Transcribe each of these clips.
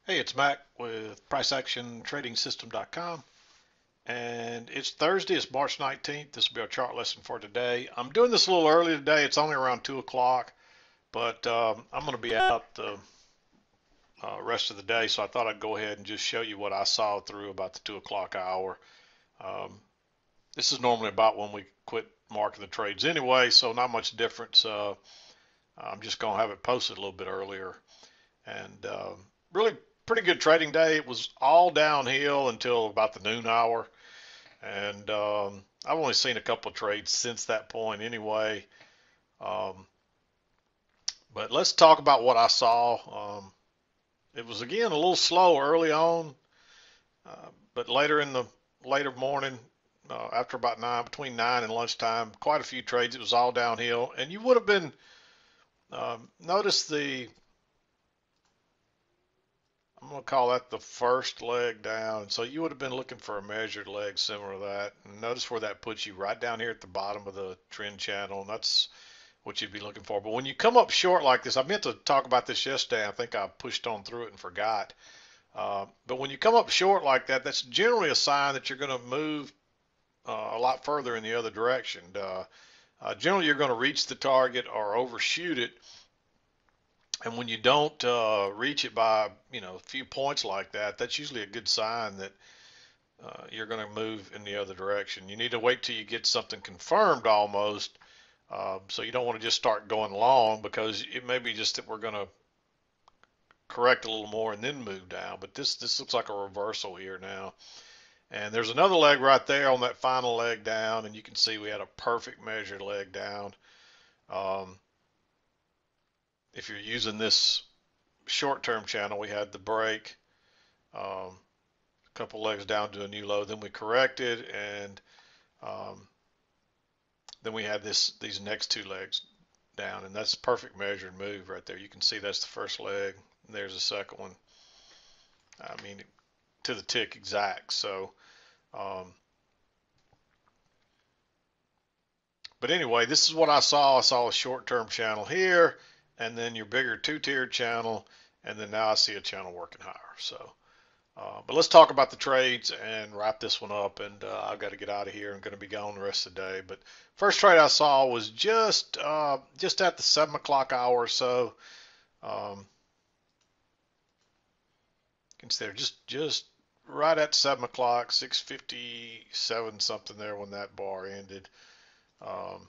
Hey, it's Mack with PriceActionTradingSystem.com, and it's Thursday. It's March 19th. This will be our chart lesson for today. I'm doing this a little early today. It's only around 2 o'clock, but I'm going to be out the rest of the day, so I thought I'd go ahead and just show you what I saw through about the 2 o'clock hour. Um, this is normally about when we quit marking the trades anyway, so not much difference. I'm just going to have it posted a little bit earlier. And really pretty good trading day. It was all downhill until about the noon hour, and I've only seen a couple of trades since that point anyway. Um, but let's talk about what I saw. It was again a little slow early on, but later morning, after about between 9 and lunchtime, quite a few trades. It was all downhill, and you would have been notice the I'm going to call that the first leg down. So you would have been looking for a measured leg similar to that. And notice where that puts you right down here at the bottom of the trend channel. And that's what you'd be looking for. But when you come up short like this, I meant to talk about this yesterday. I think I pushed on through it and forgot. But when you come up short like that, that's generally a sign that you're going to move a lot further in the other direction. Generally, you're going to reach the target or overshoot it, and when you don't reach it by a few points like that, that's usually a good sign that you're going to move in the other direction. You need to wait till you get something confirmed almost, so you don't want to just start going long, because it may be just that we're going to correct a little more and then move down. But this looks like a reversal here now. And there's another leg right there on that final leg down, and you can see we had a perfect measured leg down. Um, if you're using this short-term channel, we had the break, a couple legs down to a new low, then we corrected, and um, then we had these next two legs down, and that's a perfect measured move right there. You can see that's the first leg, and there's the second one. I mean, to the tick exact. So, um, but anyway, this is what I saw. I saw a short-term channel here, and then your bigger two-tiered channel, and then now I see a channel working higher. So. But let's talk about the trades and wrap this one up. And I've got to get out of here. I'm going to be gone the rest of the day. But first trade I saw was just at the 7 o'clock hour or so. You can see there just right at 7 o'clock, 6:57 something there when that bar ended. Um,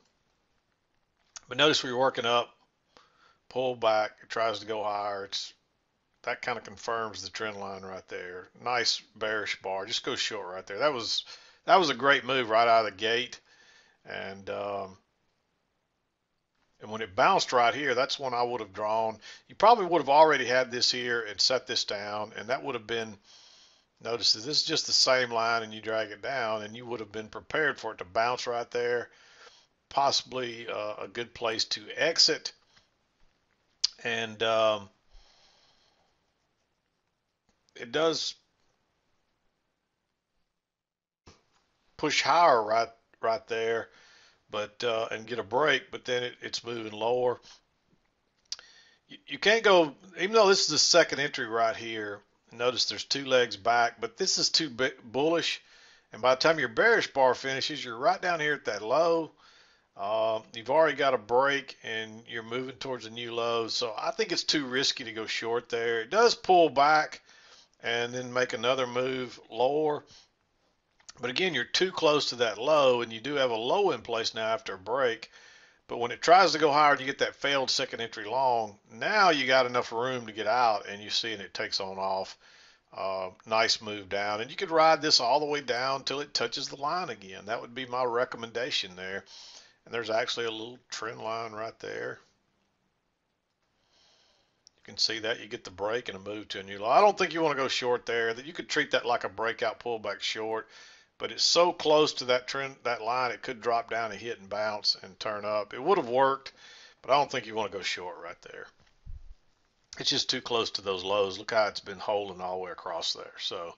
but notice we were working up, pull back, it tries to go higher. That kind of confirms the trend line right there. Nice bearish bar. Just go short right there. That was a great move right out of the gate. And and when it bounced right here, that's when I would have drawn. You probably would have already had this here and set this down, and that would have been. Notice that this is just the same line, and you drag it down, and you would have been prepared for it to bounce right there. Possibly a good place to exit. And it does push higher right there, but and get a break, but then it's moving lower. You can't go, even though this is the second entry right here. Notice there's two legs back, but this is too bullish. And by the time your bearish bar finishes, you're right down here at that low. You've already got a break, and you're moving towards a new low. So I think it's too risky to go short there. It does pull back and then make another move lower. But again, you're too close to that low, and you do have a low in place now after a break. But when it tries to go higher and you get that failed second entry long, now you got enough room to get out, and you see it takes on off. Nice move down. And you could ride this all the way down until it touches the line again. That would be my recommendation there. And there's actually a little trend line right there. You can see that. You get the break and a move to a new low. I don't think you want to go short there. That you could treat that like a breakout pullback short. But it's so close to that trend, that line, it could drop down and hit and bounce and turn up. It would have worked, but I don't think you want to go short right there. It's just too close to those lows. Look how it's been holding all the way across there. So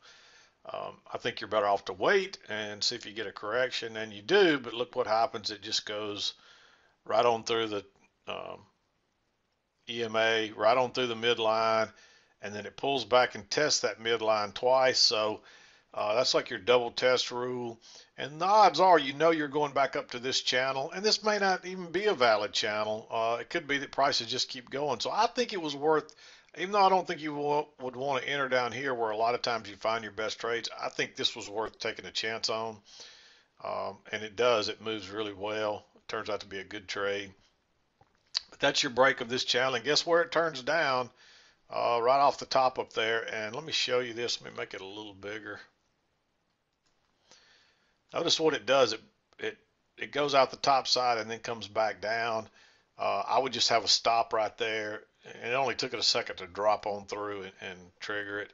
I think you're better off to wait and see if you get a correction, and you do. But look what happens. It just goes right on through the EMA, right on through the midline, and then it pulls back and tests that midline twice. So that's like your double test rule. And the odds are, you're going back up to this channel, and this may not even be a valid channel. It could be that prices just keep going. So I think it was worth, even though I don't think you would want to enter down here where a lot of times you find your best trades, I think this was worth taking a chance on. And it does. It moves really well. It turns out to be a good trade. But that's your break of this channel. And guess where it turns down? Right off the top up there. And let me show you this. Let me make it a little bigger. Notice what it does. It goes out the top side and then comes back down. I would just have a stop right there. And it only took it a second to drop on through and trigger it.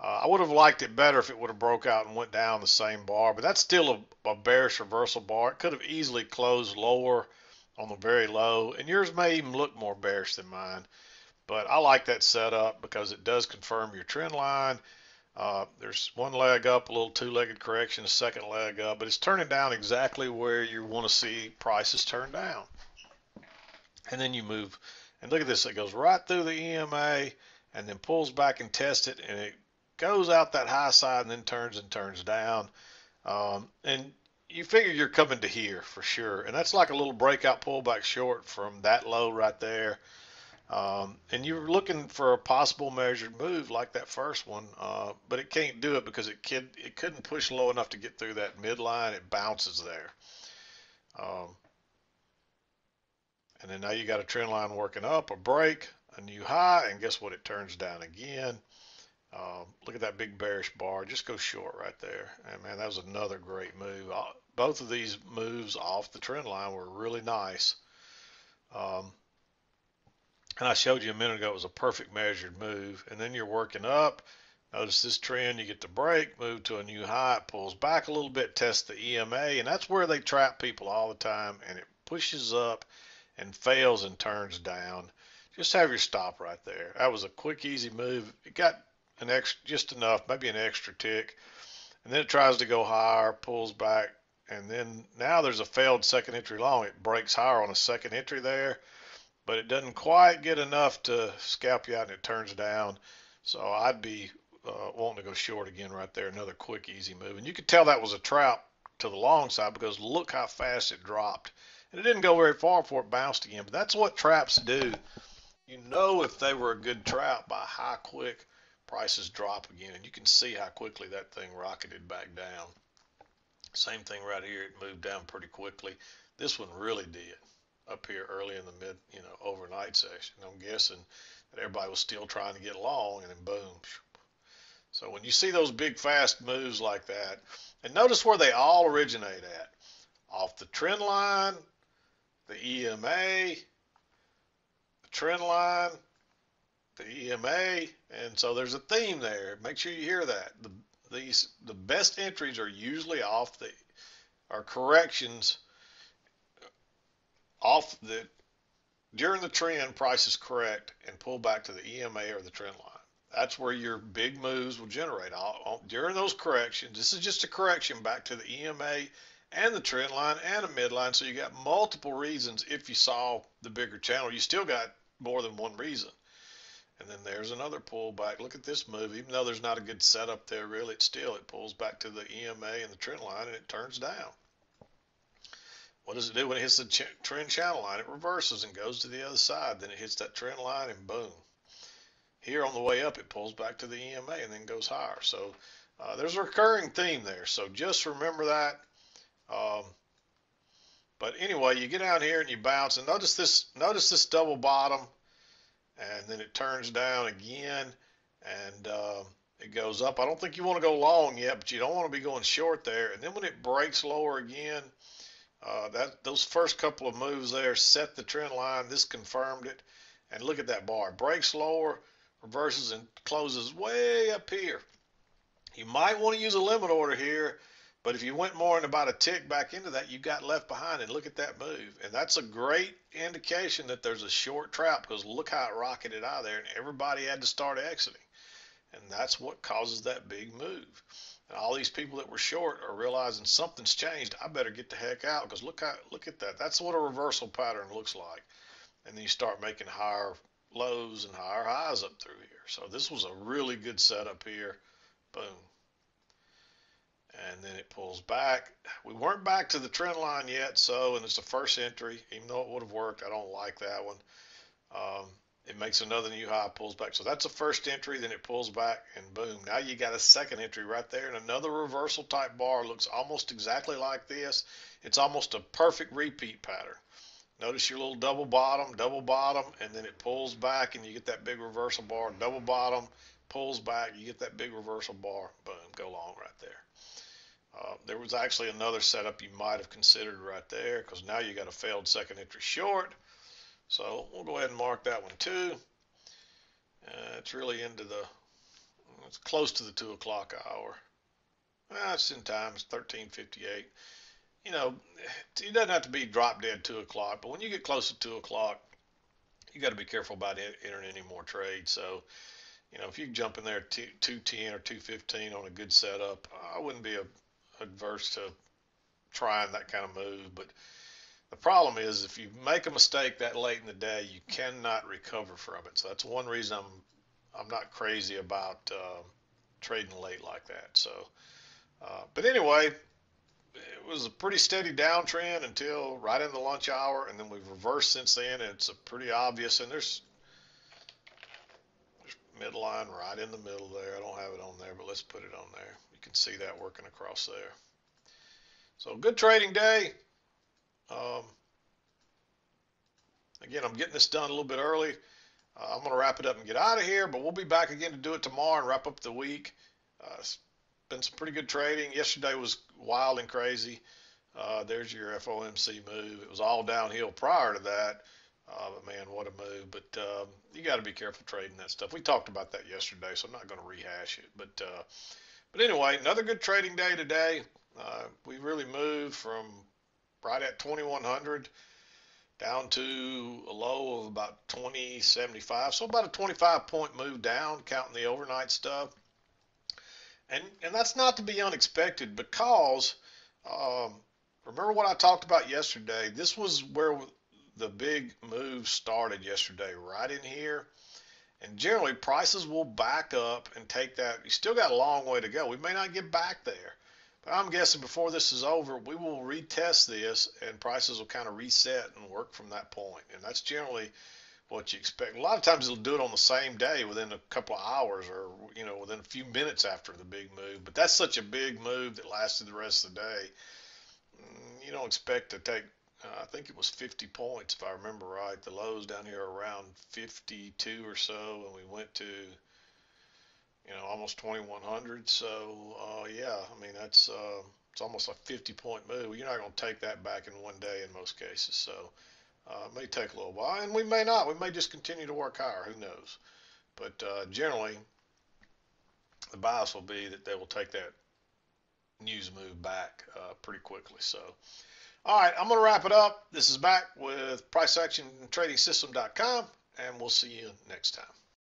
I would have liked it better if it would have broke out and went down the same bar, but that's still a bearish reversal bar. It could have easily closed lower on the very low, and yours may even look more bearish than mine. But I like that setup because it does confirm your trend line. There's one leg up, a little two-legged correction, a second leg up, but it's turning down exactly where you want to see prices turn down. And then you move, and look at this, it goes right through the EMA and then pulls back and tests it, and it goes out that high side and then turns down. And you figure you're coming to here for sure. And that's like a little breakout pullback short from that low right there. And you're looking for a possible measured move like that first one, but it can't do it because it couldn't push low enough to get through that midline. It bounces there. And then now you got a trend line working up, a break, a new high, and guess what? It turns down again. Look at that big bearish bar. Just go short right there. And man, that was another great move. Both of these moves off the trend line were really nice. And I showed you a minute ago it was a perfect measured move. And then you're working up. Notice this trend, you get the break, move to a new high, it pulls back a little bit, tests the EMA, and that's where they trap people all the time. And it pushes up and fails and turns down. Just have your stop right there. That was a quick, easy move. It got an extra, just enough, maybe an extra tick, and then it tries to go higher, pulls back, and then now there's a failed second entry long. It breaks higher on a second entry there, but it doesn't quite get enough to scalp you out, and it turns down. So I'd be wanting to go short again right there. Another quick, easy move, and you could tell that was a trap to the long side because look how fast it dropped, and it didn't go very far before it bounced again. But that's what traps do. You know if they were a good trap by how quick prices drop again, and you can see how quickly that thing rocketed back down. Same thing right here, it moved down pretty quickly. This one really did up here early in the overnight session. I'm guessing that everybody was still trying to get long, and then boom. So when you see those big fast moves like that, and notice where they all originate at, off the trend line, the EMA, the trend line, the EMA, and so there's a theme there. Make sure you hear that. The best entries are usually are corrections off during the trend, prices correct and pull back to the EMA or the trend line. That's where your big moves will generate. During those corrections, this is just a correction back to the EMA and the trend line and a midline. So you got multiple reasons. If you saw the bigger channel, you still got more than one reason. And then there's another pullback. Look at this move. Even though there's not a good setup there, really, it pulls back to the EMA and the trend line, and it turns down. What does it do when it hits the trend channel line? It reverses and goes to the other side. Then it hits that trend line, and boom. Here on the way up, it pulls back to the EMA and then goes higher. So there's a recurring theme there. So just remember that. But anyway, you get out here and you bounce, and notice this double bottom. And then it turns down again, and it goes up. I don't think you want to go long yet, but you don't want to be going short there. And then when it breaks lower again, those first couple of moves there set the trend line. This confirmed it. And look at that bar. Breaks lower, reverses, and closes way up here. You might want to use a limit order here, but if you went more than about a tick back into that, you got left behind, and look at that move. And that's a great indication that there's a short trap because look how it rocketed out of there, and everybody had to start exiting. And that's what causes that big move. And all these people that were short are realizing something's changed. I better get the heck out because look at that. That's what a reversal pattern looks like. And then you start making higher lows and higher highs up through here. So this was a really good setup here. Boom. And then it pulls back. We weren't back to the trend line yet, so, and it's the first entry, even though it would have worked. I don't like that one. It makes another new high, pulls back. So that's the first entry, then it pulls back, and boom. Now you got a second entry right there, and another reversal type bar. Looks almost exactly like this. It's almost a perfect repeat pattern. Notice your little double bottom, and then it pulls back, and you get that big reversal bar. Double bottom, pulls back, you get that big reversal bar. Boom, go long right there. There was actually another setup you might have considered right there, because now you got a failed second entry short. So we'll go ahead and mark that one too. It's really it's close to the 2 o'clock hour. It's in time, it's 13:58. You know, it doesn't have to be drop dead 2 o'clock, but when you get close to 2 o'clock, you got to be careful about entering any more trades. So, if you jump in there at 210 or 215 on a good setup, I wouldn't be adverse to trying that kind of move. But the problem is, if you make a mistake that late in the day, you cannot recover from it. So that's one reason I'm not crazy about trading late like that. So, but anyway, it was a pretty steady downtrend until right in the lunch hour, and then we've reversed since then. And it's a pretty obvious, and there's midline right in the middle there. I don't have it on there, but let's put it on there. You can see that working across there. So good trading day. Again, I'm getting this done a little bit early. I'm going to wrap it up and get out of here, but we'll be back again to do it tomorrow and wrap up the week. It's been some pretty good trading. Yesterday was wild and crazy. There's your FOMC move. It was all downhill prior to that. But man, what a move. But you got to be careful trading that stuff. We talked about that yesterday, so I'm not going to rehash it. But anyway, another good trading day today. We really moved from right at 2100 down to a low of about 2075. So about a 25-point move down, counting the overnight stuff. And that's not to be unexpected, because remember what I talked about yesterday? This was where the big move started yesterday, right in here. And generally, prices will back up and take that. You still got a long way to go. We may not get back there. But I'm guessing before this is over, we will retest this, and prices will kind of reset and work from that point. And that's generally what you expect. A lot of times it'll do it on the same day, within a couple of hours, or within a few minutes after the big move. But that's such a big move that lasted the rest of the day. You don't expect to take, I think it was 50 points if I remember right. The lows down here are around 52 or so, and we went to almost 2100. So yeah, I mean it's almost a 50-point move. You're not going to take that back in one day in most cases. So it may take a little while, and we may not. We may just continue to work higher. Who knows? But generally, the bias will be that they will take that news move back pretty quickly. So, all right, I'm going to wrap it up. This is Mack with PriceActionTradingSystem.com, and we'll see you next time.